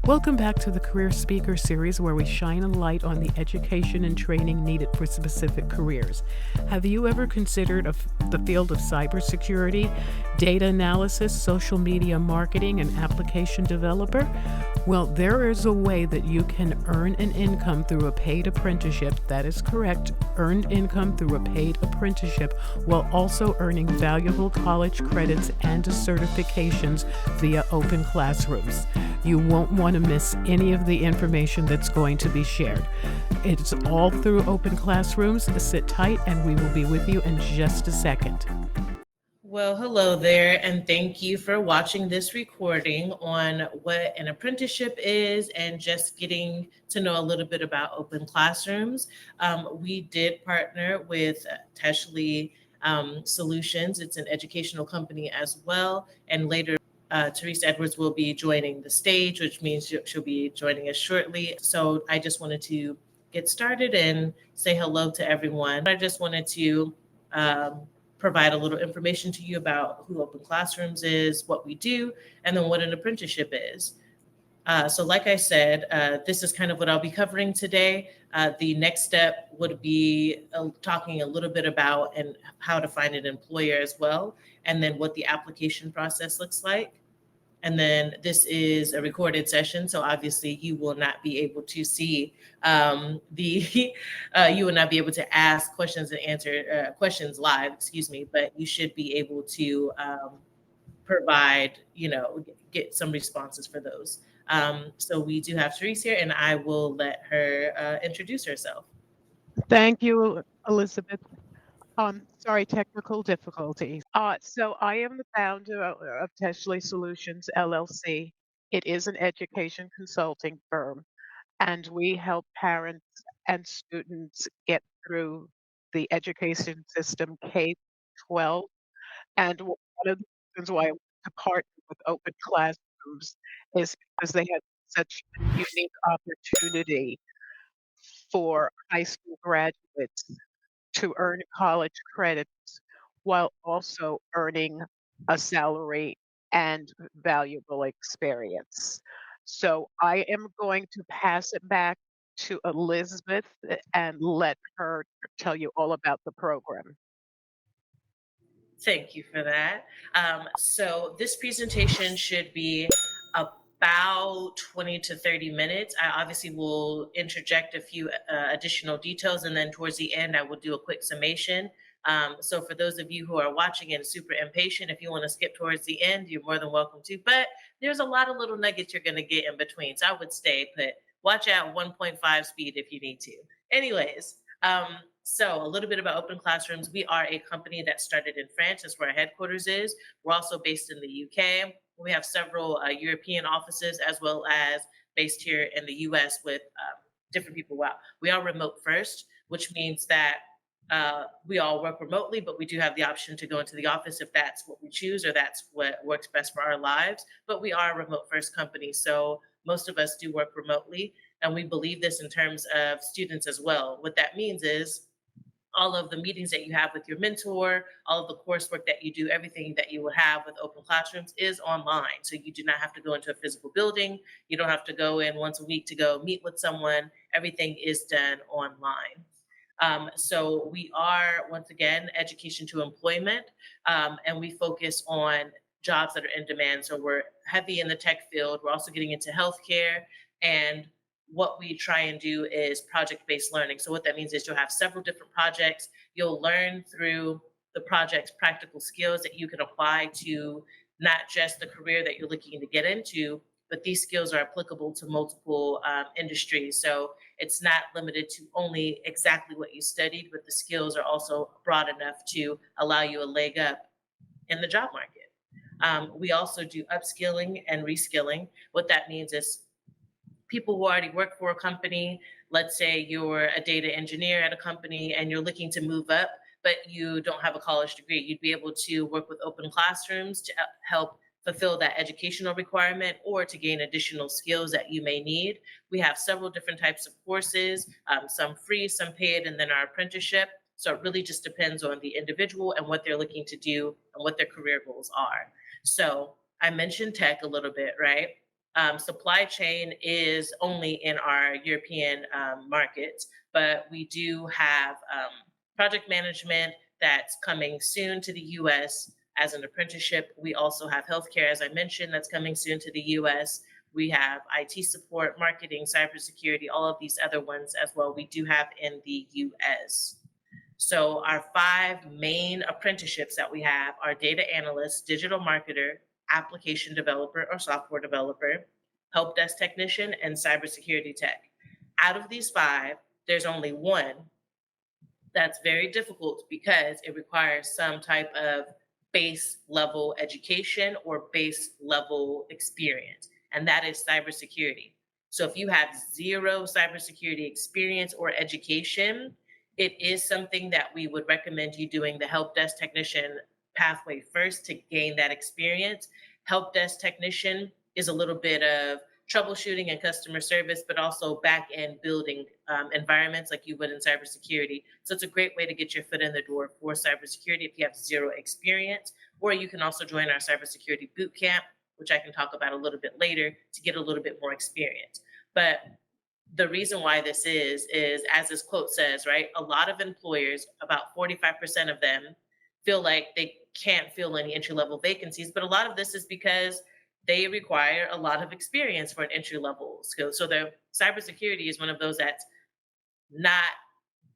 Welcome back to the Career Speaker Series, where we shine a light on the education and training needed for specific careers. Have you ever considered the field of cybersecurity, data analysis, social media marketing, and application developer? Well, there is a way that you can earn an income through a paid apprenticeship. That is correct, earned income through a paid apprenticeship, while also earning valuable college credits and certifications via OpenClassrooms. You won't want to miss any of the information that's going to be shared. It's all through OpenClassrooms. Sit tight, and we will be with you in just a second. Well, hello there, and thank you for watching this recording on what an apprenticeship is and just getting to know a little bit about Open Classrooms. We did partner with Teshley Solutions. It's an educational company as well, and later Teresa Edwards will be joining the stage, which means she'll be joining us shortly. So I just wanted to get started and say hello to everyone. I just wanted to provide a little information to you about who Open Classrooms is, what we do, and then what an apprenticeship is. So like I said, this is kind of what I'll be covering today. The next step would be talking a little bit about and how to find an employer as well, and then what the application process looks like. And then this is a recorded session, so obviously you will not be able to see you will not be able to ask questions and answer questions live, excuse me, but you should be able to provide, get some responses for those. So we do have Therese here, and I will let her introduce herself. Thank you, Elizabeth. Sorry, technical difficulties. So I am the founder of Teshley Solutions, LLC. It is an education consulting firm, and we help parents and students get through the education system K-12. And one of the reasons why I want to partner with Open Classrooms is because they have such a unique opportunity for high school graduates to earn college credits while also earning a salary and valuable experience. So I am going to pass it back to Elizabeth and let her tell you all about the program. Thank you for that. So this presentation should be about 20 to 30 minutes. I obviously will interject a few additional details, and then towards the end, I will do a quick summation. So for those of you who are watching and super impatient, if you want to skip towards the end, you're more than welcome to, but there's a lot of little nuggets you're going to get in between. So I would stay put. Watch out 1.5 speed if you need to. Anyways, so a little bit about Open Classrooms. We are a company that started in France. That's where our headquarters is. We're also based in the UK. We have several European offices as well as based here in the US with different people. Wow. We are remote first, which means that we all work remotely, but we do have the option to go into the office if that's what we choose or that's what works best for our lives. But we are a remote first company. So most of us do work remotely. And we believe this in terms of students as well. What that means is all of the meetings that you have with your mentor, all of the coursework that you do, everything that you would have with Open Classrooms is online. So you do not have to go into a physical building. You don't have to go in once a week to go meet with someone. Everything is done online. So we are, once again, education to employment, and we focus on jobs that are in demand. So we're heavy in the tech field. We're also getting into healthcare, and what we try and do is project-based learning. So what that means is you'll have several different projects. You'll learn through the project's practical skills that you can apply to not just the career that you're looking to get into, but these skills are applicable to multiple industries. So it's not limited to only exactly what you studied, but the skills are also broad enough to allow you a leg up in the job market. We also do upskilling and reskilling. What that means is people who already work for a company, let's say you're a data engineer at a company and you're looking to move up, but you don't have a college degree, you'd be able to work with Open Classrooms to help fulfill that educational requirement or to gain additional skills that you may need. We have several different types of courses, some free, some paid, and then our apprenticeship. So it really just depends on the individual and what they're looking to do and what their career goals are. So I mentioned tech a little bit, right? Supply chain is only in our European markets, but we do have project management that's coming soon to the US as an apprenticeship. We also have healthcare, as I mentioned, that's coming soon to the US. We have IT support, marketing, cybersecurity, all of these other ones as well. We do have in the US. So, our five main apprenticeships that we have are data analyst, digital marketer, application developer or software developer, help desk technician, and cybersecurity tech. Out of these five, there's only one that's very difficult because it requires some type of base level education or base level experience, and that is cybersecurity. So if you have zero cybersecurity experience or education, it is something that we would recommend you doing the help desk technician pathway first to gain that experience. Help desk technician is a little bit of troubleshooting and customer service, but also back end building environments like you would in cybersecurity. So it's a great way to get your foot in the door for cybersecurity if you have zero experience. Or you can also join our cybersecurity boot camp, which I can talk about a little bit later to get a little bit more experience. But the reason why this is as this quote says, right? A lot of employers, about 45% of them, feel like they can't fill any entry level vacancies. But a lot of this is because they require a lot of experience for an entry level skill. So the cybersecurity is one of those that's not,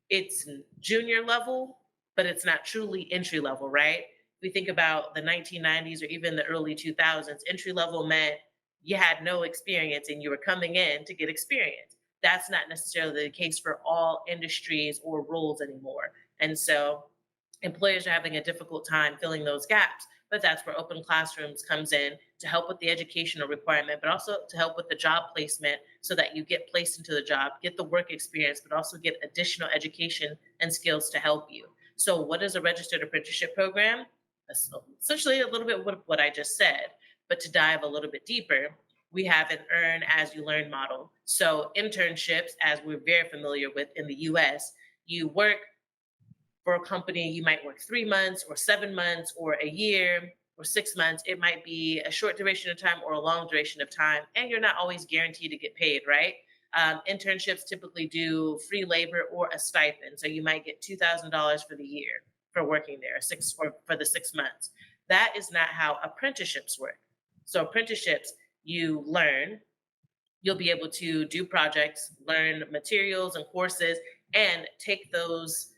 it's junior level, but it's not truly entry level, right? We think about the 1990s or even the early 2000s, entry level meant you had no experience and you were coming in to get experience. That's not necessarily the case for all industries or roles anymore. And so employers are having a difficult time filling those gaps, but that's where open classrooms comes in to help with the educational requirement, but also to help with the job placement so that you get placed into the job, get the work experience, but also get additional education and skills to help you. So what is a registered apprenticeship program? Essentially a little bit what I just said, but to dive a little bit deeper, we have an earn as you learn model. So internships, as we're very familiar with in the US, you work for a company, you might work 3 months or 7 months or a year or 6 months. It might be a short duration of time or a long duration of time, and you're not always guaranteed to get paid, right? Internships typically do free labor or a stipend. So you might get $2,000 for the year for working there, for the 6 months. That is not how apprenticeships work. So apprenticeships, you learn, you'll be able to do projects, learn materials and courses, and take those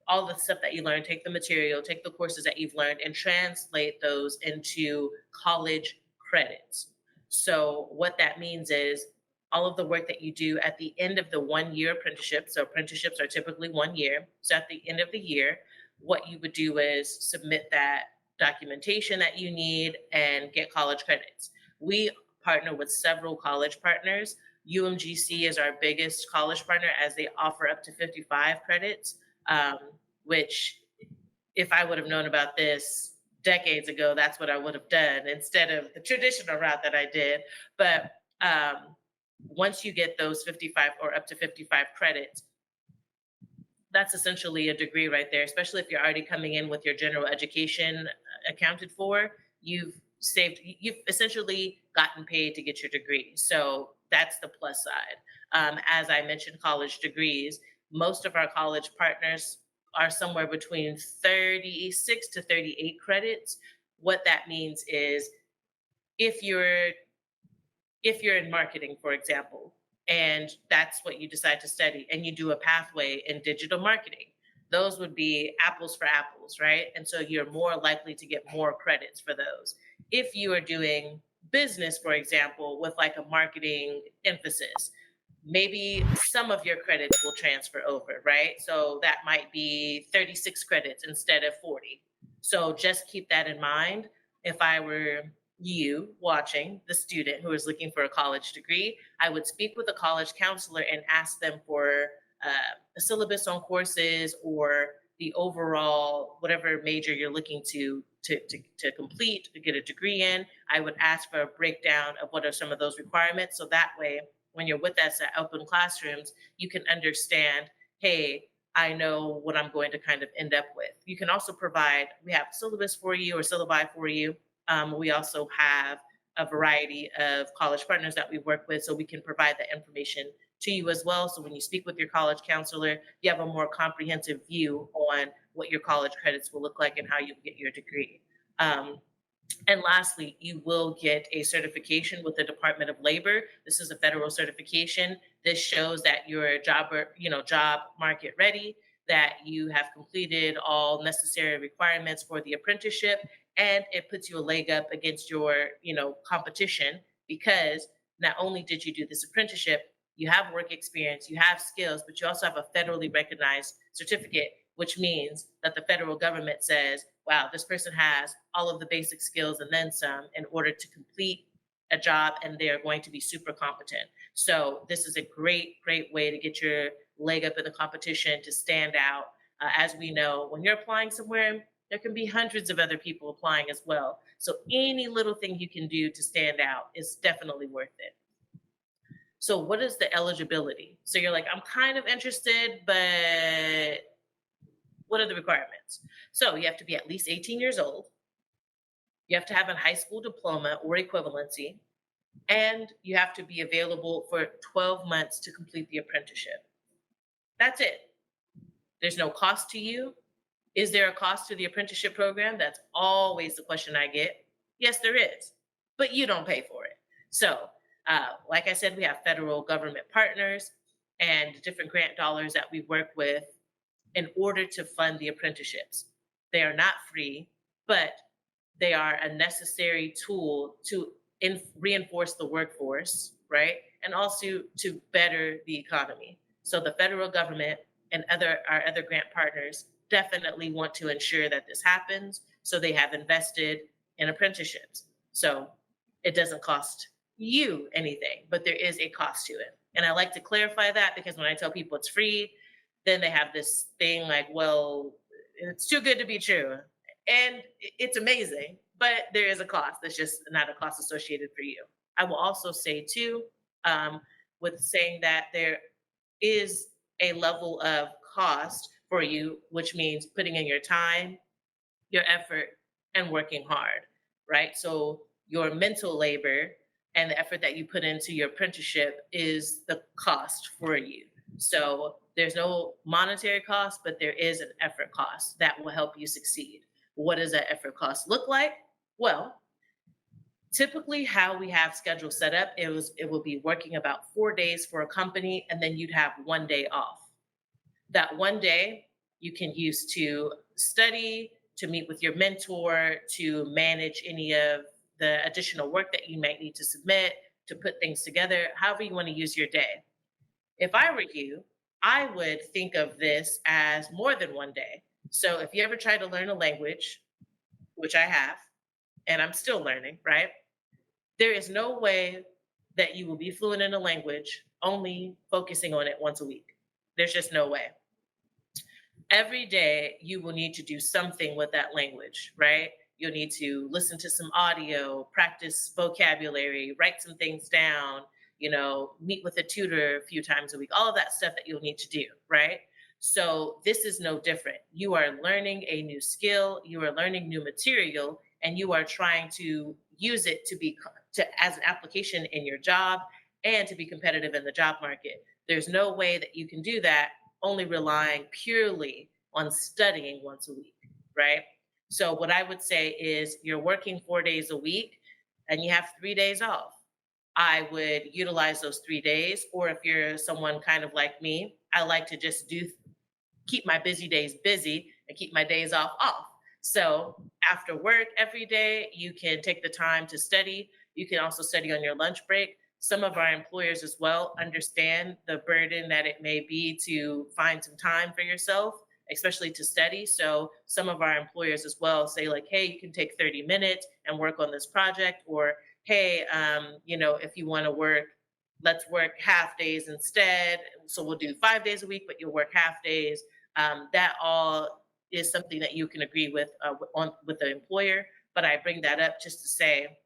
all the stuff that you learn, take the material, take the courses that you've learned, and translate those into college credits. So, what that means is all of the work that you do at the end of the 1 year apprenticeship. So, apprenticeships are typically 1 year. So, at the end of the year, what you would do is submit that documentation that you need and get college credits. We partner with several college partners. UMGC is our biggest college partner as they offer up to 55 credits. Um, which if I would have known about this decades ago, that's what I would have done instead of the traditional route that I did. But once you get those 55 or up to 55 credits, that's essentially a degree right there, especially if you're already coming in with your general education accounted for. You've essentially gotten paid to get your degree. So that's the plus side. As I mentioned, college degrees, most of our college partners are somewhere between 36 to 38 credits. What that means is if you're in marketing, for example, and that's what you decide to study and you do a pathway in digital marketing, those would be apples for apples, right? And so you're more likely to get more credits for those. If you are doing business, for example, with like a marketing emphasis, maybe some of your credits will transfer over, right? So that might be 36 credits instead of 40. So just keep that in mind. If I were you watching the student who is looking for a college degree, I would speak with a college counselor and ask them for a syllabus on courses or the overall whatever major you're looking to complete to get a degree in. I would ask for a breakdown of what are some of those requirements, so that way when you're with us at Open Classrooms, you can understand, hey, I know what I'm going to kind of end up with. You can also provide, we have syllabus for you or syllabi for you. We also have a variety of college partners that we work with so we can provide that information to you as well. So when you speak with your college counselor, you have a more comprehensive view on what your college credits will look like and how you get your degree. Um, and lastly, you will get a certification with the Department of Labor. This is a federal certification. This shows that you're job market ready, that you have completed all necessary requirements for the apprenticeship, and it puts you a leg up against your, competition because not only did you do this apprenticeship, you have work experience, you have skills, but you also have a federally recognized certificate, which means that the federal government says, wow, this person has all of the basic skills and then some in order to complete a job, and they are going to be super competent. So, this is a great, great way to get your leg up in the competition to stand out. As we know, when you're applying somewhere, there can be hundreds of other people applying as well. So, any little thing you can do to stand out is definitely worth it. So, what is the eligibility? So, you're like, I'm kind of interested, but what are the requirements? So you have to be at least 18 years old. You have to have a high school diploma or equivalency, and you have to be available for 12 months to complete the apprenticeship. That's it. There's no cost to you. Is there a cost to the apprenticeship program? That's always the question I get. Yes, there is, but you don't pay for it. So, like I said, we have federal government partners and different grant dollars that we work with in order to fund the apprenticeships. They are not free, but they are a necessary tool to reinforce the workforce, right? And also to better the economy. So the federal government and our other grant partners definitely want to ensure that this happens. So they have invested in apprenticeships. So it doesn't cost you anything, but there is a cost to it. And I like to clarify that because when I tell people it's free, then they have this thing like, well, it's too good to be true. And it's amazing, but there is a cost. That's just not a cost associated for you. I will also say, too, um, with saying that there is a level of cost for you, which means putting in your time, your effort, and working hard, right? So your mental labor and the effort that you put into your apprenticeship is the cost for you. So there's no monetary cost, but there is an effort cost that will help you succeed. What does that effort cost look like? Well, typically how we have schedule set up, it will be working about 4 days for a company, and then you'd have 1 day off. That 1 day you can use to study, to meet with your mentor, to manage any of the additional work that you might need to submit, to put things together, however you want to use your day. If I were you, I would think of this as more than 1 day. So if you ever try to learn a language, which I have, and I'm still learning, right? There is no way that you will be fluent in a language only focusing on it once a week. There's just no way. Every day you will need to do something with that language, right? You'll need to listen to some audio, practice vocabulary, write some things down, meet with a tutor a few times a week, all of that stuff that you'll need to do, right? So this is no different. You are learning a new skill, you are learning new material, and you are trying to use it as an application in your job and to be competitive in the job market. There's no way that you can do that only relying purely on studying once a week, right? So what I would say is you're working 4 days a week and you have 3 days off. I would utilize those 3 days, or if you're someone kind of like me, I like to just keep my busy days busy and keep my days off off. So after work every day, you can take the time to study. You can also study on your lunch break. Some of our employers as well understand the burden that it may be to find some time for yourself, especially to study. So some of our employers as well say like, hey, you can take 30 minutes and work on this project, or hey, if you want to work, let's work half days instead. So we'll do 5 days a week, but you'll work half days. That all is something that you can agree with the employer. But I bring that up just to say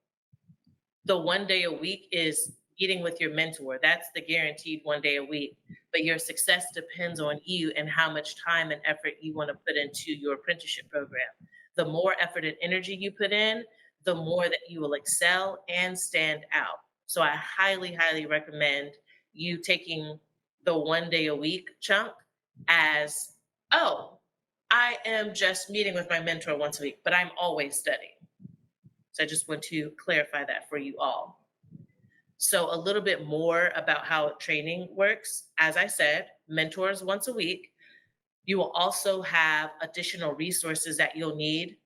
the 1 day a week is meeting with your mentor. That's the guaranteed 1 day a week. But your success depends on you and how much time and effort you want to put into your apprenticeship program. The more effort and energy you put in, the more that you will excel and stand out. So I highly, highly recommend you taking the 1 day a week chunk as, oh, I am just meeting with my mentor once a week, but I'm always studying. So I just want to clarify that for you all. So, a little bit more about how training works. As I said, mentors once a week. You will also have additional resources that you'll need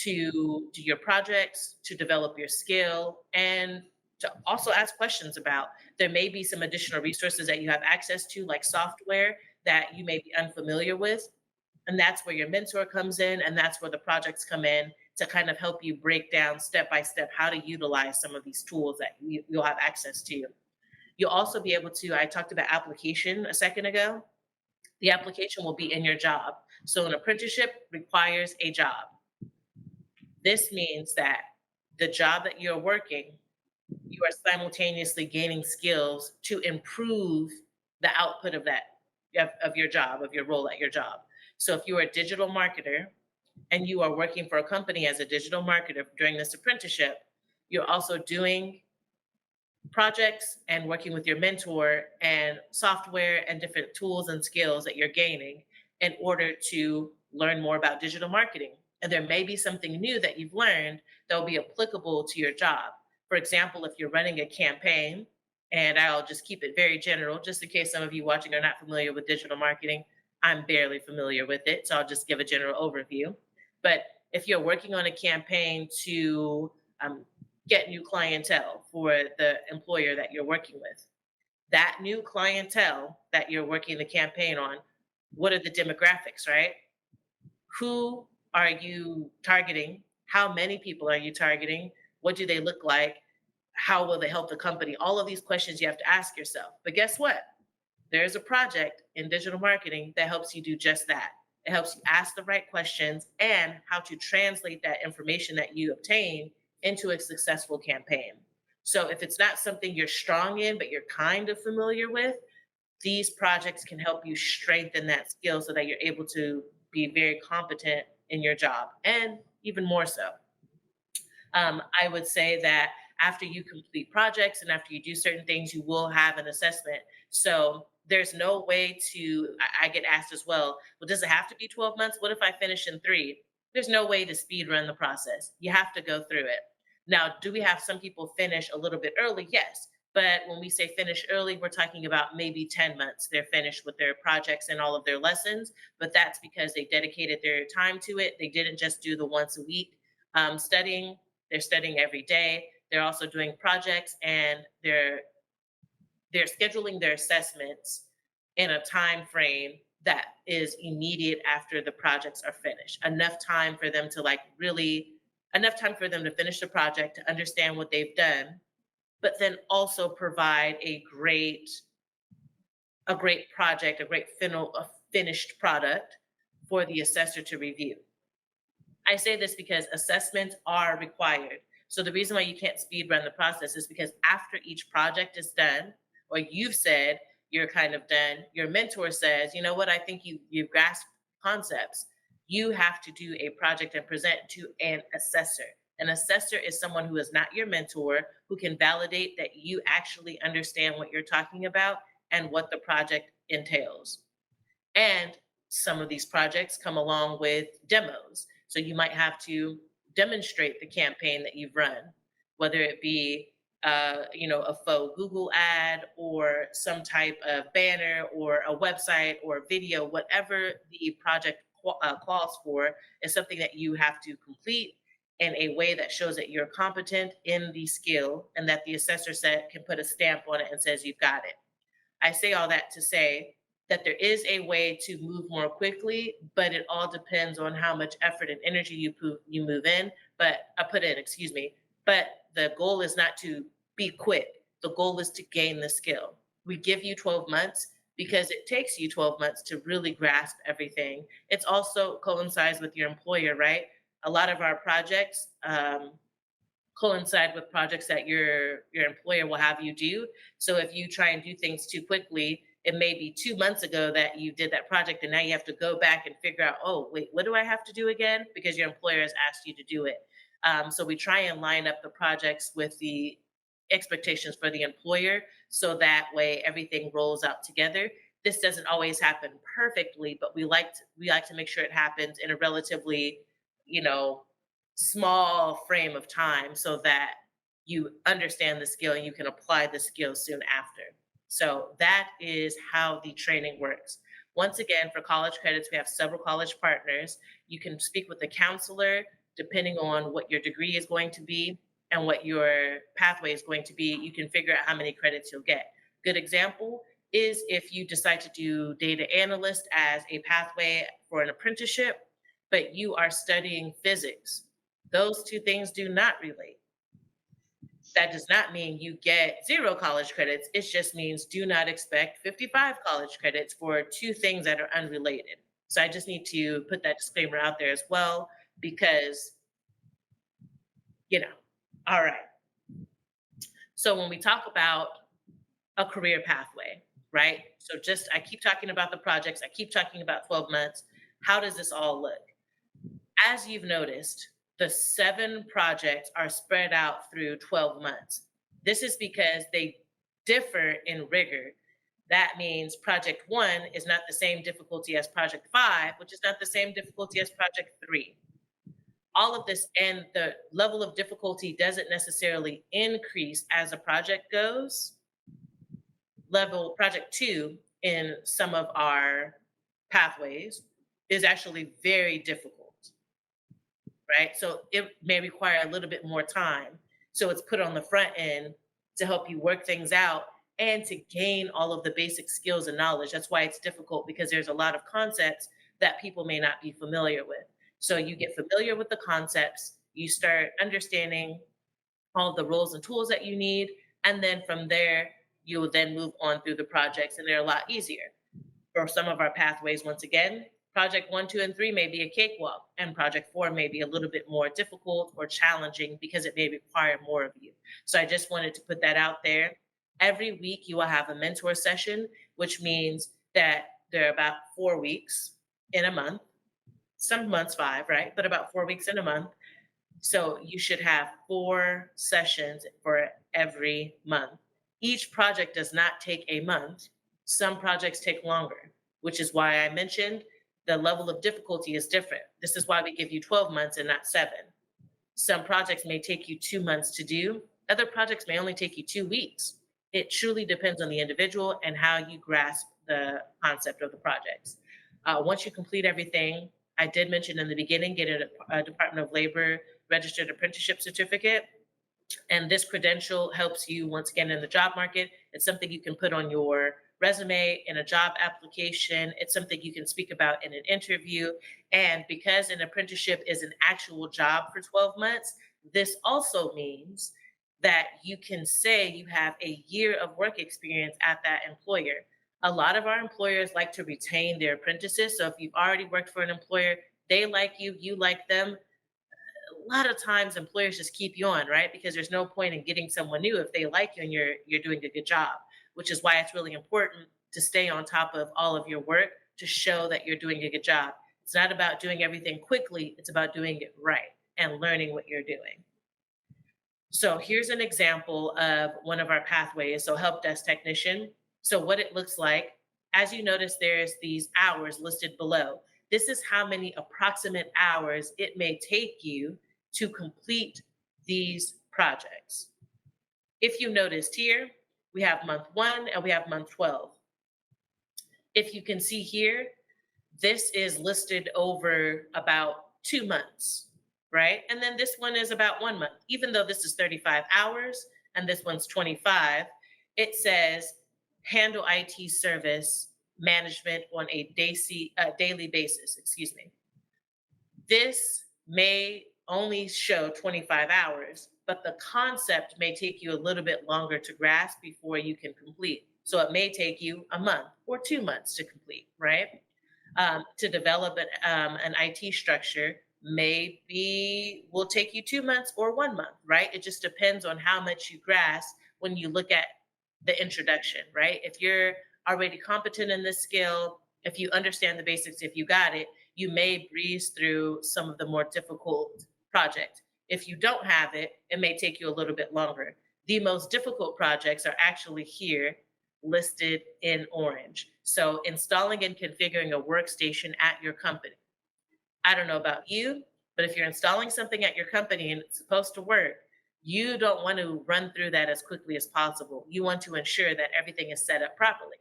to do your projects, to develop your skill, and to also ask questions about. There may be some additional resources that you have access to, like software that you may be unfamiliar with. And that's where your mentor comes in, and that's where the projects come in to kind of help you break down step by step how to utilize some of these tools that you'll have access to. You'll also be able to, I talked about application a second ago. The application will be in your job. So an apprenticeship requires a job. This means that the job that you're working, you are simultaneously gaining skills to improve the output of that of your job, of your role at your job. So if you're a digital marketer and you are working for a company as a digital marketer during this apprenticeship, you're also doing projects and working with your mentor and software and different tools and skills that you're gaining in order to learn more about digital marketing. And there may be something new that you've learned that will be applicable to your job. For example, if you're running a campaign, and I'll just keep it very general, just in case some of you watching are not familiar with digital marketing, I'm barely familiar with it. So I'll just give a general overview. But if you're working on a campaign to get new clientele for the employer that you're working with, that new clientele that you're working the campaign on, what are the demographics, right? Who are you targeting? How many people are you targeting? What do they look like? How will they help the company? All of these questions you have to ask yourself. But guess what? There's a project in digital marketing that helps you do just that. It helps you ask the right questions and how to translate that information that you obtain into a successful campaign. So if it's not something you're strong in, but you're kind of familiar with, these projects can help you strengthen that skill so that you're able to be very competent in your job and even more so. I would say that after you complete projects and after you do certain things, you will have an assessment. So there's no way to, I get asked as well, well, does it have to be 12 months? What if I finish in 3? There's no way to speed run the process. You have to go through it. Now, do we have some people finish a little bit early? Yes. But when we say finish early, we're talking about maybe 10 months. They're finished with their projects and all of their lessons, but that's because they dedicated their time to it. They didn't just do the once a week studying. They're studying every day. They're also doing projects, and they're scheduling their assessments in a time frame that is immediate after the projects are finished. Enough time for them to enough time for them to finish the project, to understand what they've done, but then also provide a great project, a finished product for the assessor to review. I say this because assessments are required. So the reason why you can't speed run the process is because after each project is done, or you've said you're kind of done, your mentor says, you know what, I think you've grasped concepts. You have to do a project and present to an assessor. An assessor is someone who is not your mentor, who can validate that you actually understand what you're talking about and what the project entails. And some of these projects come along with demos. So you might have to demonstrate the campaign that you've run, whether it be a faux Google ad or some type of banner or a website or video, whatever the project calls for, is something that you have to complete in a way that shows that you're competent in the skill and that the assessor set can put a stamp on it and says you've got it. I say all that to say that there is a way to move more quickly, but it all depends on how much effort and energy you move in. But I put in, excuse me. But the goal is not to be quick. The goal is to gain the skill. We give you 12 months because it takes you 12 months to really grasp everything. It's also coincides with your employer, right? A lot of our projects coincide with projects that your employer will have you do. So if you try and do things too quickly, it may be 2 months ago that you did that project, and now you have to go back and figure out, oh wait, what do I have to do again? Because your employer has asked you to do it. So we try and line up the projects with the expectations for the employer, so that way everything rolls out together. This doesn't always happen perfectly, but we like to make sure it happens in a relatively, you know, small frame of time, so that you understand the skill and you can apply the skill soon after. So that is how the training works. Once again, for college credits, we have several college partners. You can speak with the counselor depending on what your degree is going to be and what your pathway is going to be. You can figure out how many credits you'll get. Good example is if you decide to do data analyst as a pathway for an apprenticeship, but you are studying physics. Those two things do not relate. That does not mean you get 0 college credits. It just means do not expect 55 college credits for two things that are unrelated. So I just need to put that disclaimer out there as well, because, you know, all right. So when we talk about a career pathway, right? So just, I keep talking about the projects, I keep talking about 12 months. How does this all look? As you've noticed, the 7 projects are spread out through 12 months. This is because they differ in rigor. That means project 1 is not the same difficulty as project 5, which is not the same difficulty as project 3. All of this, and the level of difficulty doesn't necessarily increase as a project goes. Level project 2 in some of our pathways is actually very difficult, right? So it may require a little bit more time. So it's put on the front end to help you work things out and to gain all of the basic skills and knowledge. That's why it's difficult, because there's a lot of concepts that people may not be familiar with. So you get familiar with the concepts, you start understanding all of the roles and tools that you need, and then from there, you will then move on through the projects, and they're a lot easier. For some of our pathways, once again, project 1, 2, and 3 may be a cakewalk, and project 4 may be a little bit more difficult or challenging because it may require more of you. So I just wanted to put that out there. Every week, you will have a mentor session, which means that there are about 4 weeks in a month. Some months 5, right? But about 4 weeks in a month. So you should have 4 sessions for every month. Each project does not take a month. Some projects take longer, which is why I mentioned the level of difficulty is different. This is why we give you 12 months and not 7. Some projects may take you 2 months to do. Other projects may only take you 2 weeks. It truly depends on the individual and how you grasp the concept of the projects. Once you complete everything, I did mention in the beginning, get a Department of Labor registered apprenticeship certificate. And this credential helps you once again in the job market. It's something you can put on your resume, in a job application. It's something you can speak about in an interview. And because an apprenticeship is an actual job for 12 months, this also means that you can say you have a year of work experience at that employer. A lot of our employers like to retain their apprentices. So if you've already worked for an employer, they like you like them. A lot of times employers just keep you on, right? Because there's no point in getting someone new if they like you and you're doing a good job, which is why it's really important to stay on top of all of your work to show that you're doing a good job. It's not about doing everything quickly, it's about doing it right and learning what you're doing. So here's an example of one of our pathways. So help desk technician. So what it looks like, as you notice, there's these hours listed below. This is how many approximate hours it may take you to complete these projects. If you noticed here, we have month 1 and we have month 12. If you can see here, this is listed over about 2 months, right? And then this one is about 1 month. Even though this is 35 hours and this one's 25, it says handle IT service management on a daily basis, excuse me. This may only show 25 hours, but the concept may take you a little bit longer to grasp before you can complete. So it may take you a month or 2 months to complete, right? To develop an IT structure maybe will take you 2 months or 1 month, right? It just depends on how much you grasp when you look at the introduction, right? If you're already competent in this skill, if you understand the basics, if you got it, you may breeze through some of the more difficult projects. If you don't have it, it may take you a little bit longer. The most difficult projects are actually here listed in orange. So installing and configuring a workstation at your company. I don't know about you, but if you're installing something at your company and it's supposed to work, you don't want to run through that as quickly as possible. You want to ensure that everything is set up properly,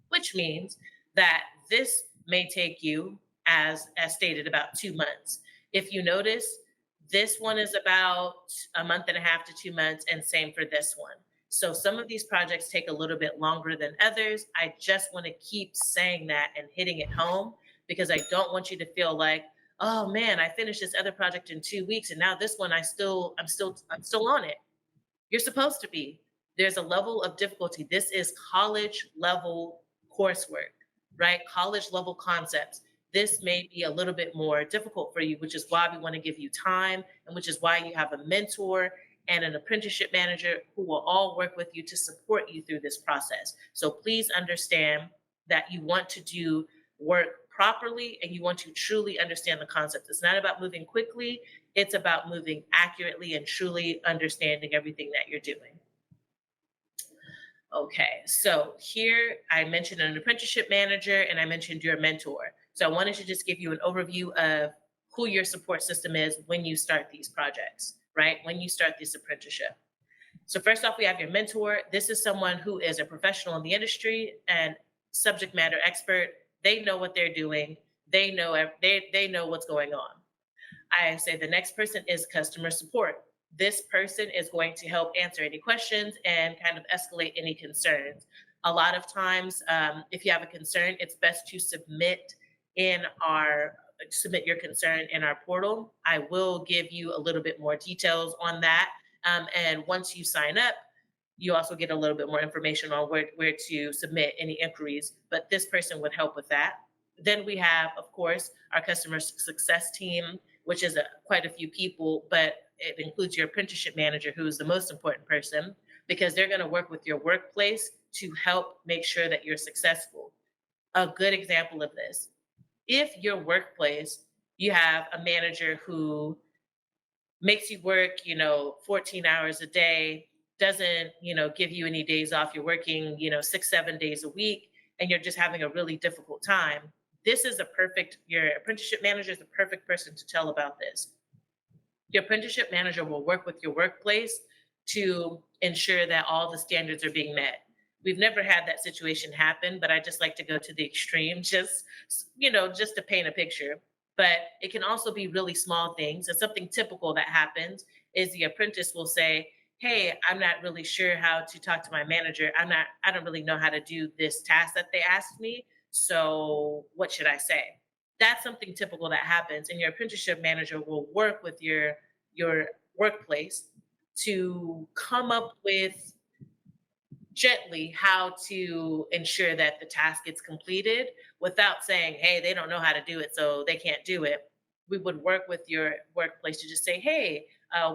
which means that this may take you, as stated, about 2 months. If you notice, this one is about a month and a half to 2 months, and same for this one. So some of these projects take a little bit longer than others. I just want to keep saying that and hitting it home because I don't want you to feel like, oh man, I finished this other project in 2 weeks and now this one I'm still on it. You're supposed to be. There's a level of difficulty. This is college level coursework, right? College level concepts. This may be a little bit more difficult for you, which is why we want to give you time and which is why you have a mentor and an apprenticeship manager who will all work with you to support you through this process. So please understand that you want to do work properly and you want to truly understand the concept. It's not about moving quickly, it's about moving accurately and truly understanding everything that you're doing. Okay, so here I mentioned an apprenticeship manager and I mentioned your mentor. So I wanted to just give you an overview of who your support system is when you start these projects, right? When you start this apprenticeship. So first off, we have your mentor. This is someone who is a professional in the industry and subject matter expert. They know what they're doing. They know what's going on. I say the next person is customer support. This person is going to help answer any questions and kind of escalate any concerns. A lot of times, if you have a concern, it's best to submit your concern in our portal. I will give you a little bit more details on that. And once you sign up, you also get a little bit more information on where to submit any inquiries, but this person would help with that. Then we have, of course, our customer success team, which is quite a few people, but it includes your apprenticeship manager, who is the most important person, because they're going to work with your workplace to help make sure that you're successful. A good example of this, if your workplace, you have a manager who makes you work, 14 hours a day, doesn't, give you any days off. You're working, 6, 7 days a week, and you're just having a really difficult time. Your apprenticeship manager is the perfect person to tell about this. Your apprenticeship manager will work with your workplace to ensure that all the standards are being met. We've never had that situation happen, but I just like to go to the extreme, just to paint a picture. But it can also be really small things. And something typical that happens is the apprentice will say, hey, I'm not really sure how to talk to my manager. I don't really know how to do this task that they asked me. So what should I say? That's something typical that happens. And your apprenticeship manager will work with your workplace to come up with gently how to ensure that the task gets completed without saying, hey, they don't know how to do it, so they can't do it. We would work with your workplace to just say, hey,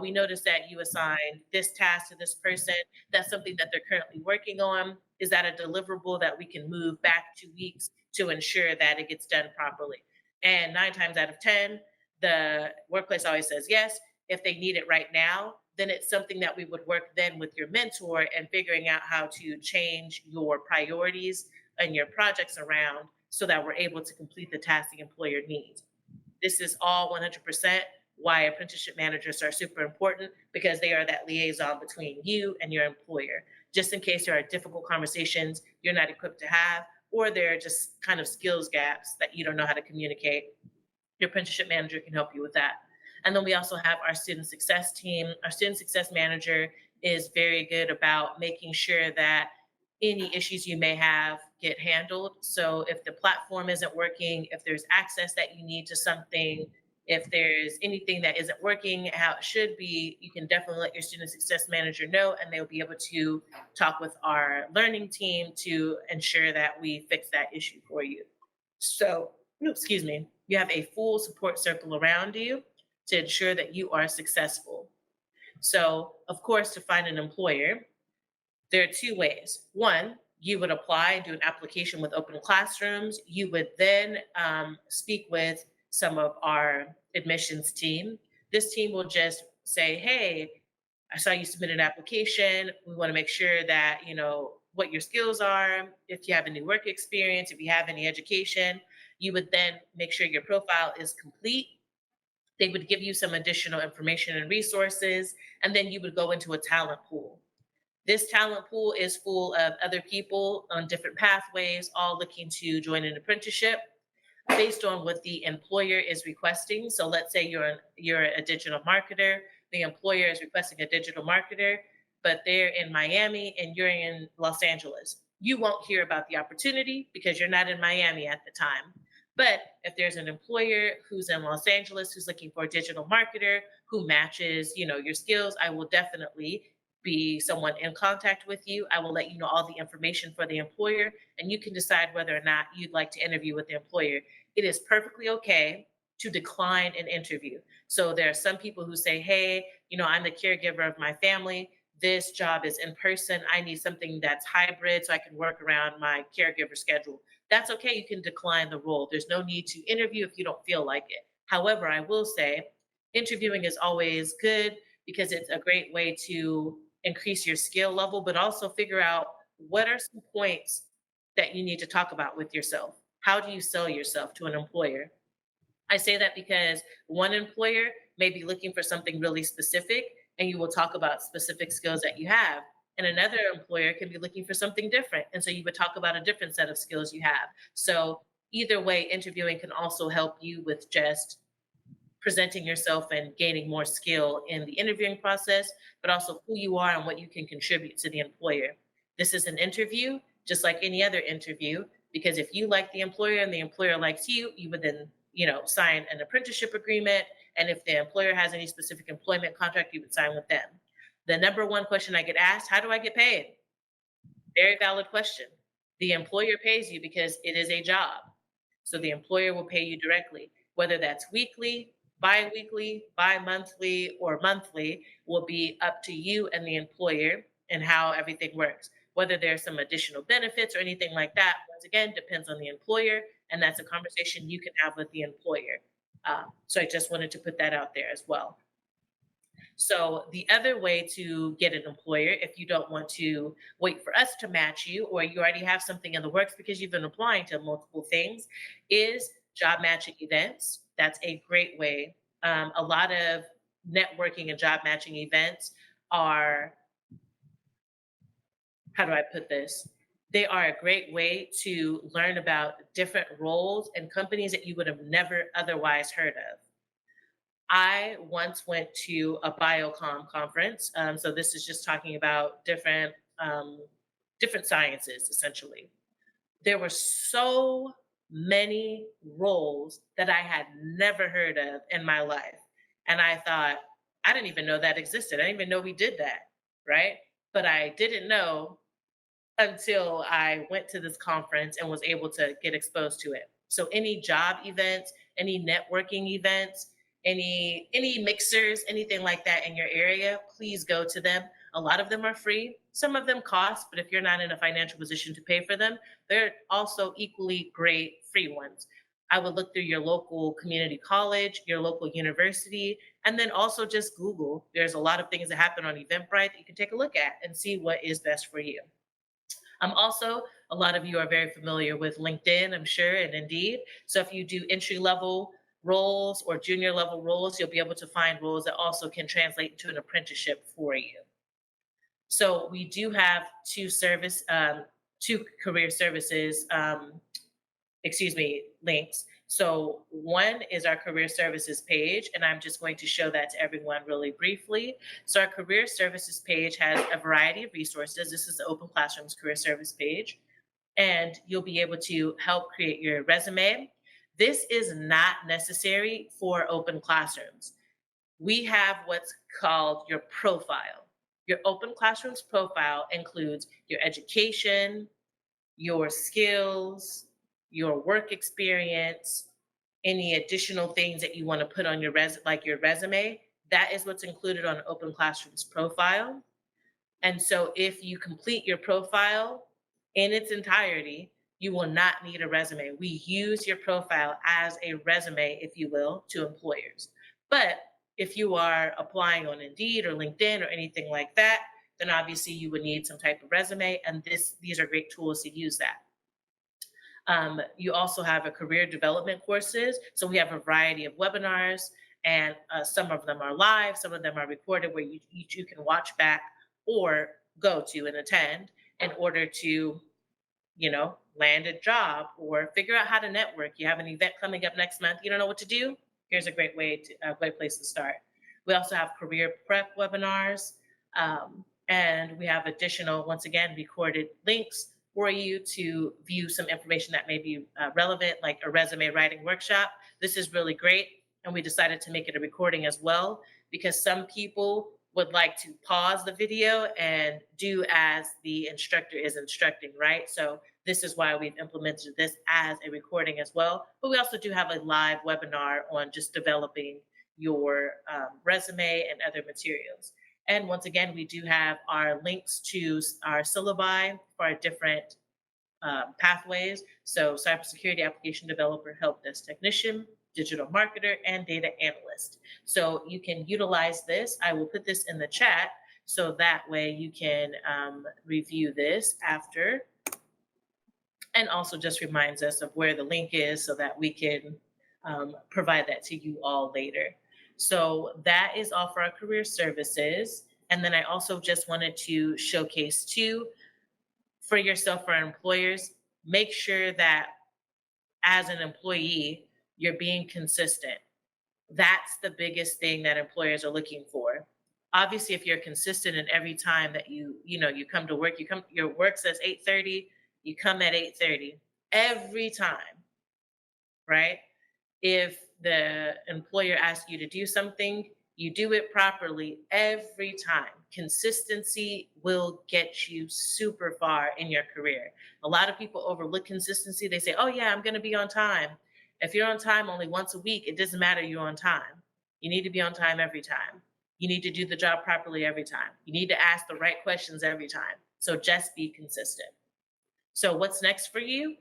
we noticed that you assigned this task to this person. That's something that they're currently working on. Is that a deliverable that we can move back 2 weeks to ensure that it gets done properly? And 9 times out of 10, the workplace always says yes. If they need it right now, then it's something that we would work then with your mentor and figuring out how to change your priorities and your projects around so that we're able to complete the task the employer needs. This is all 100% why apprenticeship managers are super important, because they are that liaison between you and your employer. Just in case there are difficult conversations you're not equipped to have, or there are just kind of skills gaps that you don't know how to communicate, your apprenticeship manager can help you with that. And then we also have our student success team. Our student success manager is very good about making sure that any issues you may have get handled. So if the platform isn't working, if there's access that you need to something, if there's anything that isn't working how it should be, you can definitely let your student success manager know, and they'll be able to talk with our learning team to ensure that we fix that issue for you. So, excuse me, you have a full support circle around you to ensure that you are successful. So, of course, to find an employer, there are two ways. One, you would apply and do an application with OpenClassrooms. You would then speak with some of our admissions team. This team will just say, hey, I saw you submit an application. We want to make sure that, what your skills are, if you have any work experience, if you have any education. You would then make sure your profile is complete. They would give you some additional information and resources, and then you would go into a talent pool. This talent pool is full of other people on different pathways, all looking to join an apprenticeship based on what the employer is requesting. So let's say you're a digital marketer, the employer is requesting a digital marketer, but they're in Miami and you're in Los Angeles. You won't hear about the opportunity because you're not in Miami at the time. But if there's an employer who's in Los Angeles who's looking for a digital marketer who matches, your skills, I will definitely be someone in contact with you. I will let you know all the information for the employer, and you can decide whether or not you'd like to interview with the employer. It is perfectly okay to decline an interview. So there are some people who say, hey, I'm the caregiver of my family. This job is in person. I need something that's hybrid so I can work around my caregiver schedule. That's okay. You can decline the role. There's no need to interview if you don't feel like it. However, I will say interviewing is always good because it's a great way to increase your skill level, but also figure out what are some points that you need to talk about with yourself. How do you sell yourself to an employer? I say that because one employer may be looking for something really specific, and you will talk about specific skills that you have. And another employer can be looking for something different. And so you would talk about a different set of skills you have. So either way, interviewing can also help you with just presenting yourself and gaining more skill in the interviewing process, but also who you are and what you can contribute to the employer. This is an interview, just like any other interview, because if you like the employer and the employer likes you, you would then, sign an apprenticeship agreement. And if the employer has any specific employment contract, you would sign with them. The number one question I get asked, how do I get paid? Very valid question. The employer pays you because it is a job. So the employer will pay you directly, whether that's weekly, bi-weekly, bi-monthly, or monthly will be up to you and the employer and how everything works. Whether there's some additional benefits or anything like that, once again, depends on the employer, and that's a conversation you can have with the employer. So I just wanted to put that out there as well. So the other way to get an employer, if you don't want to wait for us to match you, or you already have something in the works because you've been applying to multiple things, is job matching events. That's a great way. A lot of networking and job matching events are, how do I put this? They are a great way to learn about different roles and companies that you would have never otherwise heard of. I once went to a biocom conference. So this is just talking about different sciences, essentially. There were so many roles that I had never heard of in my life. And I thought, I didn't even know that existed. I didn't even know we did that, right? But I didn't know until I went to this conference and was able to get exposed to it. So any job events, any networking events, any mixers, anything like that in your area, please go to them. A lot of them are free. Some of them cost, but if you're not in a financial position to pay for them, they're also equally great free ones. I would look through your local community college, your local university, and then also just Google. There's a lot of things that happen on Eventbrite that you can take a look at and see what is best for you. Also, a lot of you are very familiar with LinkedIn, I'm sure, and Indeed. So if you do entry level roles or junior level roles, you'll be able to find roles that also can translate into an apprenticeship for you. So we do have two career services, links. So one is our career services page, and I'm just going to show that to everyone really briefly. So our career services page has a variety of resources. This is the OpenClassrooms career service page, and you'll be able to help create your resume. This is not necessary for OpenClassrooms. We have what's called your profile. Your OpenClassrooms profile includes your education, your skills, your work experience, any additional things that you want to put on your your resume. That is what's included on OpenClassrooms profile. And so if you complete your profile in its entirety, you will not need a resume. We use your profile as a resume, if you will, to employers. But If you are applying on Indeed or LinkedIn or anything like that, then obviously you would need some type of resume, and these are great tools to use that. You also have a career development courses. So we have a variety of webinars, and some of them are live, some of them are recorded where you can watch back or go to and attend in order to, land a job or figure out how to network. You have an event coming up next month, you don't know what to do? Here's a great place to start. We also have career prep webinars, and we have additional, once again, recorded links for you to view some information that may be relevant, like a resume writing workshop. This is really great. And we decided to make it a recording as well, because some people would like to pause the video and do as the instructor is instructing, right? So this is why we've implemented this as a recording as well. But we also do have a live webinar on just developing your resume and other materials. And once again, we do have our links to our syllabi for our different pathways. So cybersecurity application developer, help desk technician, digital marketer, and data analyst. So you can utilize this. I will put this in the chat so that way you can review this after. And also just reminds us of where the link is so that we can provide that to you all later. So that is all for our career services. And then I also just wanted to showcase too, for yourself, for our employers, make sure that as an employee, you're being consistent. That's the biggest thing that employers are looking for. Obviously, if you're consistent in every time that you come to work, your work says 8:30, you come at 8:30 every time, right? If the employer asks you to do something, you do it properly every time. Consistency will get you super far in your career. A lot of people overlook consistency. They say, oh, yeah, I'm going to be on time. If you're on time only once a week, it doesn't matter you're on time. You need to be on time every time. You need to do the job properly every time. You need to ask the right questions every time. So just be consistent. So, what's next for you?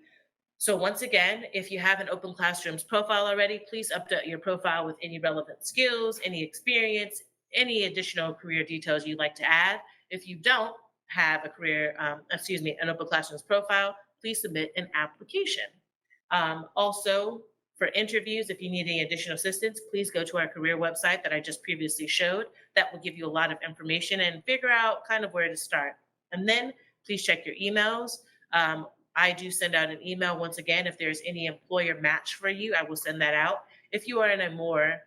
So once again, if you have an OpenClassrooms profile already, please update your profile with any relevant skills, any experience, any additional career details you'd like to add. If you don't have an OpenClassrooms profile, please submit an application. Also, for interviews, if you need any additional assistance, please go to our career website that I just previously showed. That will give you a lot of information and figure out kind of where to start. And then please check your emails. I do send out an email once again. If there's any employer match for you, I will send that out. If you are in a more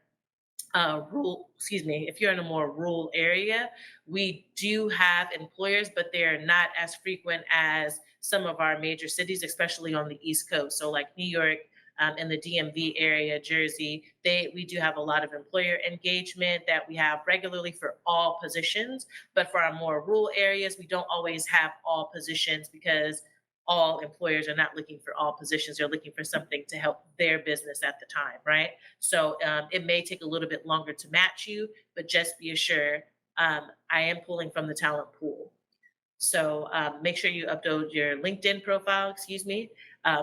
if you're in a more rural area, we do have employers, but they're not as frequent as some of our major cities, especially on the East Coast. So like New York, in the DMV area, Jersey, we do have a lot of employer engagement that we have regularly for all positions. But for our more rural areas, we don't always have all positions because all employers are not looking for all positions. They're looking for something to help their business at the time, right? So it may take a little bit longer to match you, but just be assured I am pulling from the talent pool. So make sure you upload your LinkedIn profile,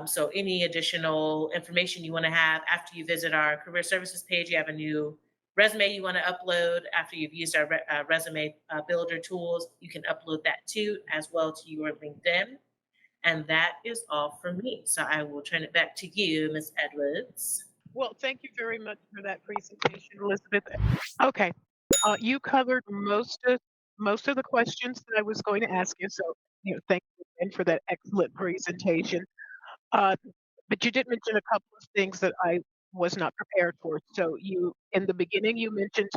so any additional information you want to have after you visit our career services page, you have a new resume you want to upload after you've used our resume builder tools, you can upload that too, as well to your LinkedIn. And that is all for me. So I will turn it back to you, Ms. Edwards. Well, thank you very much for that presentation, Elizabeth. Okay, you covered most of the questions that I was going to ask you. So, thank you again for that excellent presentation. Uh, but you did mention a couple of things that I was not prepared for. So, in the beginning, you mentioned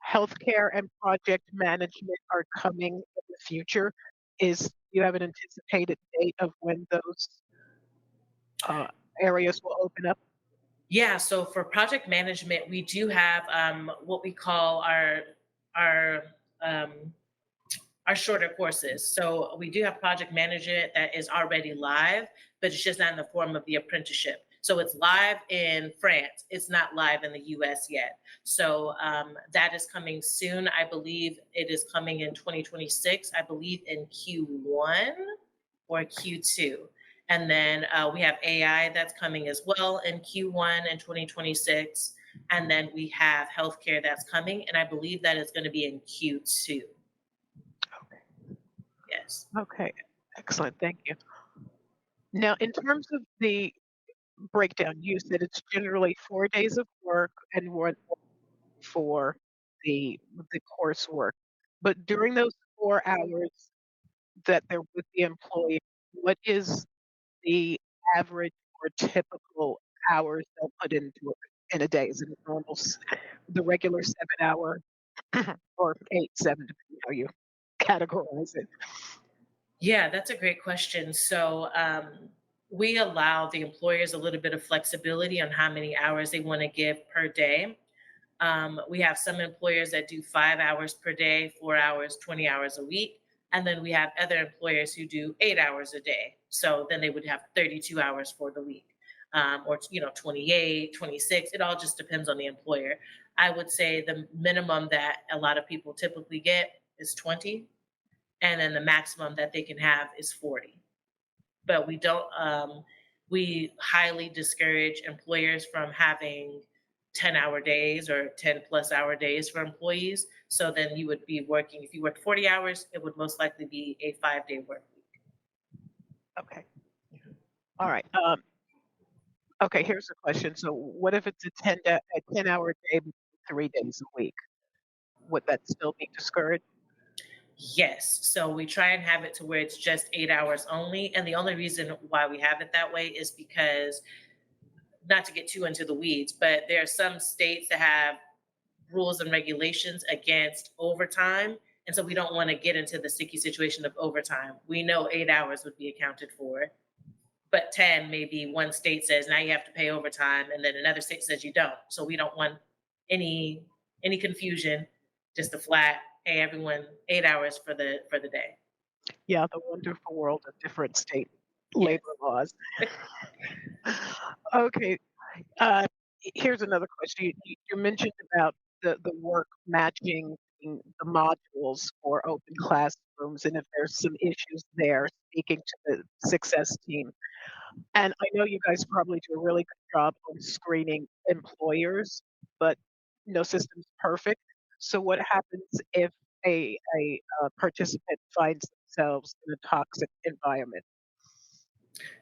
healthcare and project management are coming in the future. Do you have an anticipated date of when those uh, areas will open up? Yeah, so for project management, we do have what we call our um, our shorter courses. So we do have project management that is already live, but it's just not in the form of the apprenticeship. So it's live in France. It's not live in the US yet. So that is coming soon. I believe it is coming in 2026. I believe in Q1 or Q2. And then we have AI that's coming as well in Q1 in 2026. And then we have healthcare that's coming, and I believe that is going to be in Q2. Yes. Okay, excellent. Thank you. Now, in terms of the breakdown, you said it's generally 4 days of work and 1 for the coursework. But during those 4 hours that they're with the employee, what is the average or typical hours they'll put into it in a day? Is it the regular 7 hour or 8, 7, depending how you categorize it? Yeah, that's a great question. So, we allow the employers a little bit of flexibility on how many hours they want to give per day. We have some employers that do 5 hours per day, 4 hours, 20 hours a week. And then we have other employers who do 8 hours a day. So then they would have 32 hours for the week, or, 28, 26. It all just depends on the employer. I would say the minimum that a lot of people typically get is 20. And then the maximum that they can have is 40. But we highly discourage employers from having 10-hour days or 10-plus hour days for employees. So then you would be working, if you worked 40 hours, it would most likely be a 5-day work week. Okay. All right. Okay, here's a question. So what if it's a 10-hour day, but 3 days a week? Would that still be discouraged? Yes. So we try and have it to where it's just 8 hours only. And the only reason why we have it that way is because, not to get too into the weeds, but there are some states that have rules and regulations against overtime. And so we don't want to get into the sticky situation of overtime. We know 8 hours would be accounted for, but 10, maybe one state says now you have to pay overtime, and then another state says you don't. So we don't want any confusion, just a flat, hey, everyone, 8 hours for the day. Yeah, the wonderful world of different state Yes. labor laws. Okay, uh, here's another question. You mentioned about the work matching the modules for open classrooms, and if there's some issues there, speaking to the success team. And I know you guys probably do a really good job on screening employers, but no system's perfect. So what happens if a participant finds themselves in a toxic environment?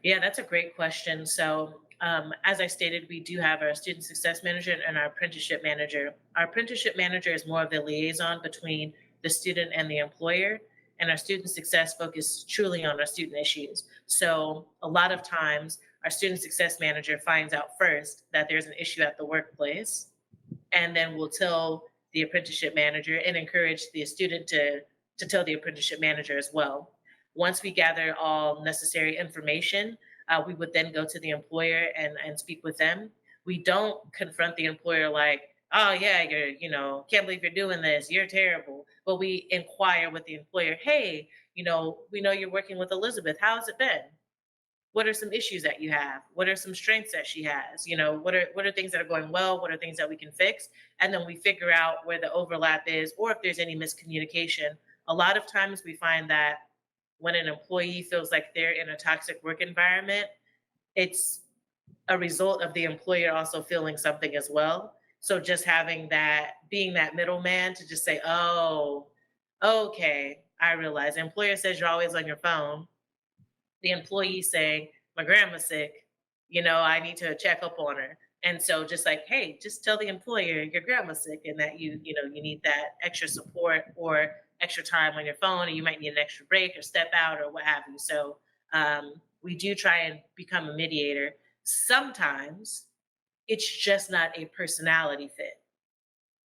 Yeah, that's a great question. So, as I stated, we do have our student success manager and our apprenticeship manager. Our apprenticeship manager is more of the liaison between the student and the employer, and our student success focus truly on our student issues. So, a lot of times, our student success manager finds out first that there's an issue at the workplace, and then we'll tell the apprenticeship manager and encourage the student to tell the apprenticeship manager as well. Once we gather all necessary information, we would then go to the employer and speak with them. We don't confront the employer like, oh yeah, can't believe you're doing this, you're terrible. But we inquire with the employer, hey, we know you're working with Elizabeth, how's it been? What are some issues that you have? What are some strengths that she has? What are things that are going well? What are things that we can fix? And then we figure out where the overlap is, or if there's any miscommunication. A lot of times we find that when an employee feels like they're in a toxic work environment, it's a result of the employer also feeling something as well. So just having that, being that middleman to just say, oh, okay, I realize the employer says you're always on your phone, the employee saying, my grandma's sick, I need to check up on her. And so just like, hey, just tell the employer your grandma's sick and that you need that extra support or extra time on your phone, and you might need an extra break or step out or what have you. So we do try and become a mediator. Sometimes it's just not a personality fit.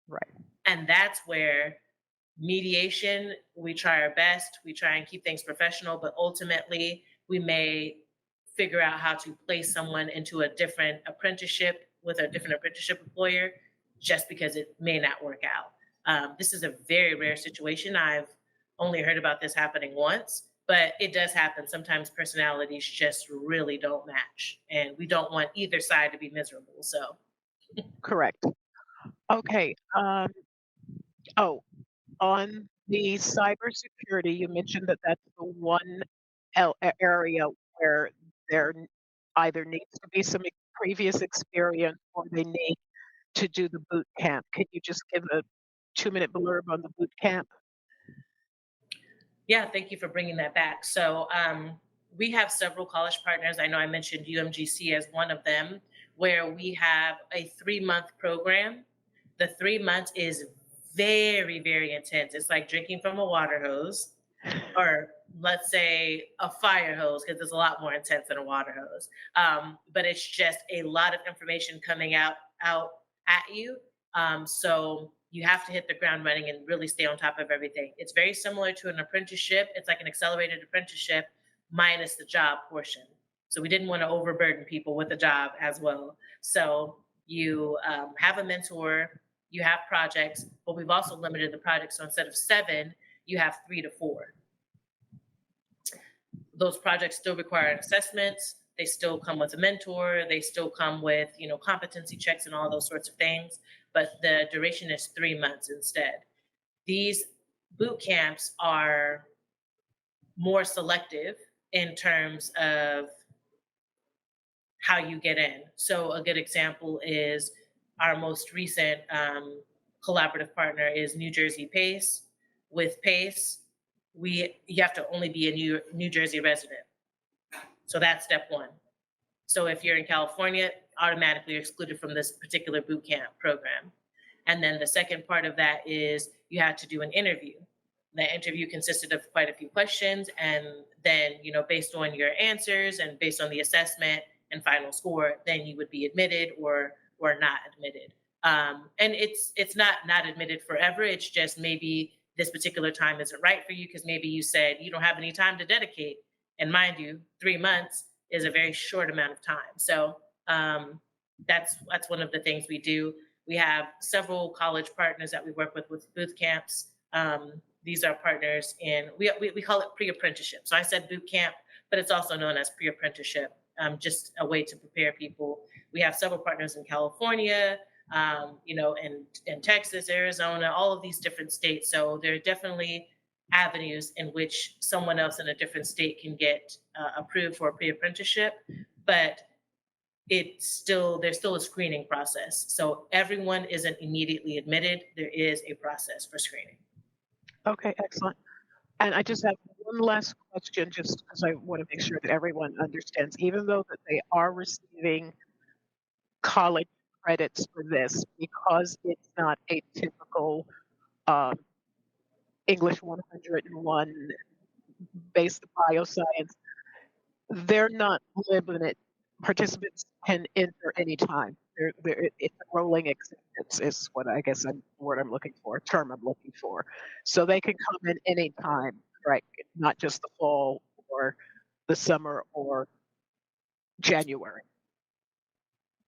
Right. And that's where mediation, we try our best, we try and keep things professional, but ultimately we may figure out how to place someone into a different apprenticeship with a different apprenticeship employer just because it may not work out. This is a very rare situation. I've only heard about this happening once, but it does happen. Sometimes personalities just really don't match, and we don't want either side to be miserable. So, Correct. Okay. Oh, on the cybersecurity, you mentioned that that's the one area where there either needs to be some previous experience or they need to do the boot camp. Can you just give a 2-minute blurb on the boot camp? Yeah, thank you for bringing that back. So, we have several college partners. I know I mentioned UMGC as one of them, where we have a 3-month program. The 3 months is very, very intense. It's like drinking from a water hose, or let's say a fire hose, because it's a lot more intense than a water hose. But it's just a lot of information coming out at you. So you have to hit the ground running and really stay on top of everything. It's very similar to an apprenticeship. It's like an accelerated apprenticeship minus the job portion. So we didn't want to overburden people with a job as well. So you have a mentor, you have projects, but we've also limited the projects. So instead of 7, you have 3 to 4. Those projects still require assessments. They still come with a mentor. They still come with, competency checks and all those sorts of things. But the duration is 3 months instead. These boot camps are more selective in terms of how you get in. So a good example is our most recent collaborative partner is New Jersey PACE. With PACE, you have to only be a New Jersey resident. So that's step one. So if you're in California, automatically you're excluded from this particular boot camp program. And then the second part of that is you had to do an interview. The interview consisted of quite a few questions, and then, based on your answers and based on the assessment and final score, then you would be admitted or not admitted. And it's not admitted forever. It's just maybe this particular time isn't right for you because maybe you said you don't have any time to dedicate. And mind you, 3 months is a very short amount of time. So that's one of the things we do. We have several college partners that we work with boot camps. These are partners in, we call it pre-apprenticeship. So I said boot camp, but it's also known as pre-apprenticeship, just a way to prepare people. We have several partners in California, in Texas, Arizona, all of these different states. So there are definitely avenues in which someone else in a different state can get approved for a pre-apprenticeship, but there's still a screening process. So everyone isn't immediately admitted. There is a process for screening. Okay, excellent. And I just have one last question, just because I want to make sure that everyone understands, even though that they are receiving college credits for this, because it's not a typical um, English 101 based bioscience, they're not limited. Participants can enter anytime. It's a rolling acceptance is what I guess word I'm looking for, term I'm looking for. So they can come in anytime, right? Not just the fall or the summer or January.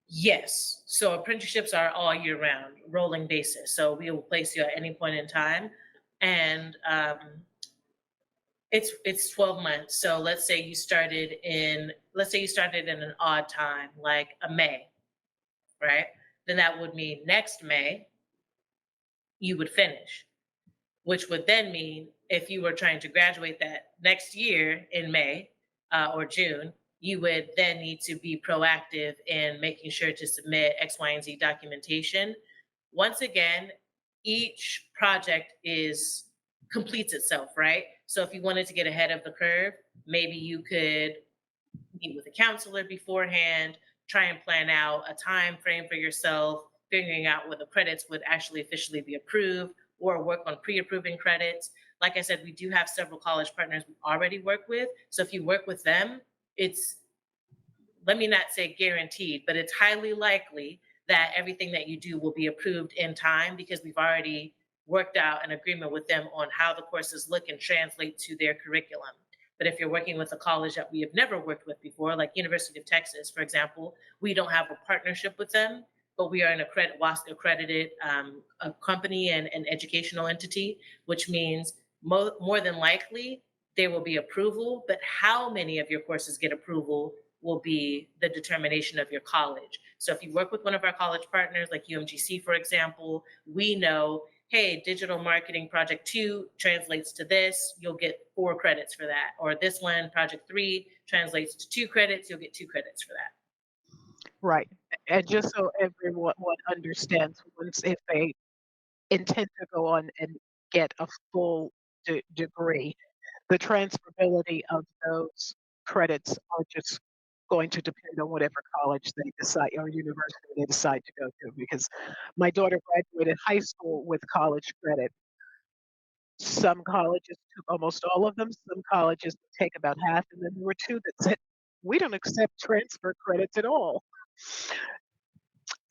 Yes. So apprenticeships are all year round, rolling basis. So we will place you at any point in time. And it's 12 months. So let's say you started in an odd time, like a May, right? Then that would mean next May you would finish, which would then mean if you were trying to graduate that next year in May or June, you would then need to be proactive in making sure to submit X, Y, and Z documentation. Once again, each project completes itself, right? So if you wanted to get ahead of the curve, maybe you could meet with a counselor beforehand, try and plan out a time frame for yourself, figuring out whether credits would actually officially be approved, or work on pre-approving credits. Like I said, we do have several college partners we already work with. So if you work with them, it's, let me not say guaranteed, but it's highly likely that everything that you do will be approved in time because we've already worked out an agreement with them on how the courses look and translate to their curriculum. But if you're working with a college that we have never worked with before, like University of Texas, for example, we don't have a partnership with them, but we are an WASC accredited a company and an educational entity, which means more than likely there will be approval, but how many of your courses get approval will be the determination of your college. So if you work with one of our college partners, like UMGC, for example, we know, hey, digital marketing project 2 translates to this, you'll get 4 credits for that. Or this one, project 3, translates to 2 credits, you'll get 2 credits for that. right. And just so everyone one understands, once if they intend to go on and get a full degree, the transferability of those credits are just going to depend on whatever college they decide or university they decide to go to. Because my daughter graduated high school with college credit. Some colleges took almost all of them, some colleges would take about half, and then there were 2 that said, "We don't accept transfer credits at all."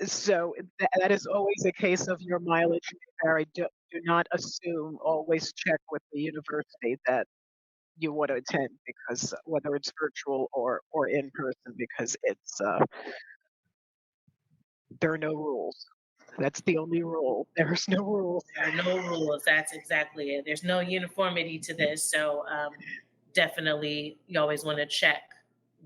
So that is always a case of your mileage may vary. Do not assume, always check with the university that you want to attend, because whether it's virtual or in person, because there are no rules. That's the only rule. There's no rules. There are no rules. That's exactly it. There's no uniformity to this. So definitely, you always want to check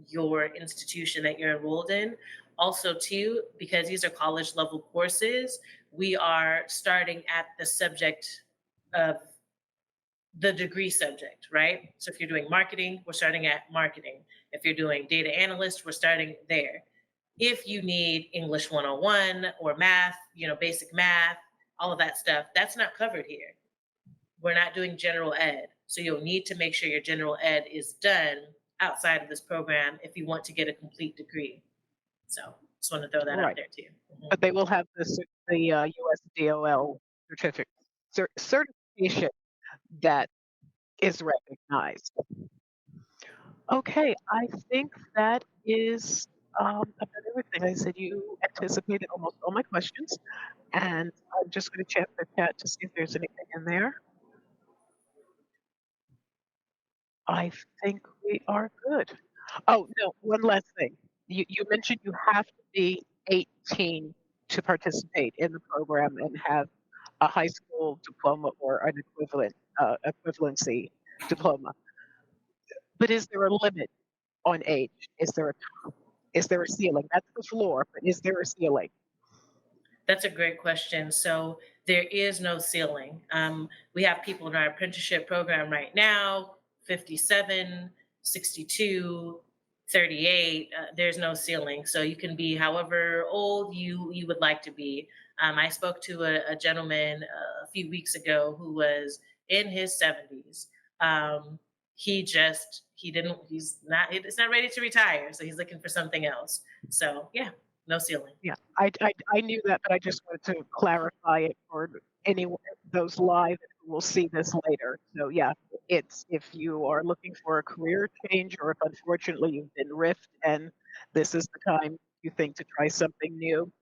your institution that you're enrolled in. Also, too, because these are college level courses, we are starting at the subject of the degree subject, right? So if you're doing marketing, we're starting at marketing. If you're doing data analyst, we're starting there. If you need English 101 or math, basic math, all of that stuff, that's not covered here. We're not doing general ed. So you'll need to make sure your general ed is done outside of this program if you want to get a complete degree. So just want to throw that out Right. there too. Mhm. But they will have the USDOL certification that is recognized. Okay, I think that is about everything. I said you anticipated almost all my questions, and I'm just going to check the chat to see if there's anything in there. I think we are good. Oh, no, one last thing. You mentioned you have to be 18 to participate in the program and have a high school diploma or an equivalency diploma. But is there a limit on age? Is there a ceiling? That's the floor, but is there a ceiling? That's a great question. So there is no ceiling. We have people in our apprenticeship program right now, 57, 62, 38. There's no ceiling. So you can be however old you would like to be. I spoke to a gentleman a few weeks ago who was in his 70s. He didn't, it's not ready to retire. So he's looking for something else. So yeah, no ceiling. Yeah, I knew that, but I just wanted to clarify it for anyone those live who will see this later. So yeah, it's if you are looking for a career change, or if unfortunately you've been riffed and this is the time you think to try something new,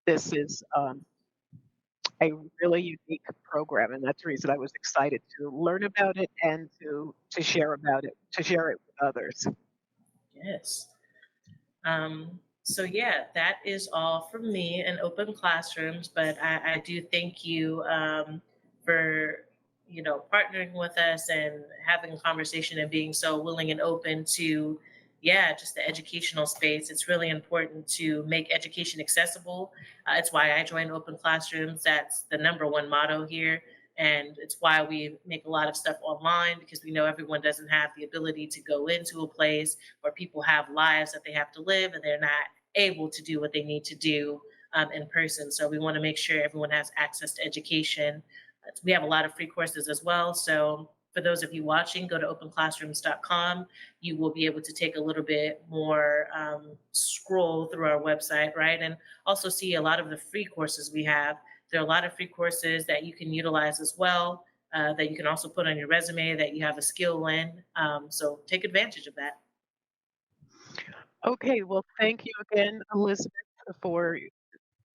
this is a really unique program, and that's the reason I was excited to learn about it and to share about it, to share it with others. Yes. So yeah, that is all from me in open classrooms. But I do thank you for partnering with us and having a conversation and being so willing and open to just the educational space. It's really important to make education accessible. It's why I joined Open Classrooms. That's the number one motto here. And it's why we make a lot of stuff online, because we know everyone doesn't have the ability to go into a place, or people have lives that they have to live and they're not able to do what they need to do in person. So we want to make sure everyone has access to education. We have a lot of free courses as well. So for those of you watching, go to openclassrooms.com. You will be able to take a little bit more scroll through our website, right? And also see a lot of the free courses we have. There are a lot of free courses that you can utilize as well, that you can also put on your resume that you have a skill in. So take advantage of that. Okay, well, thank you again, Elizabeth, for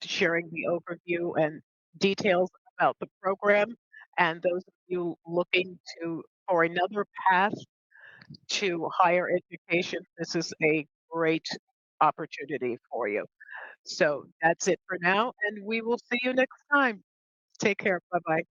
sharing the overview and details about the program. And those of you looking to for another path to higher education, this is a great opportunity for you. So that's it for now, and we will see you next time. Take care. Bye bye.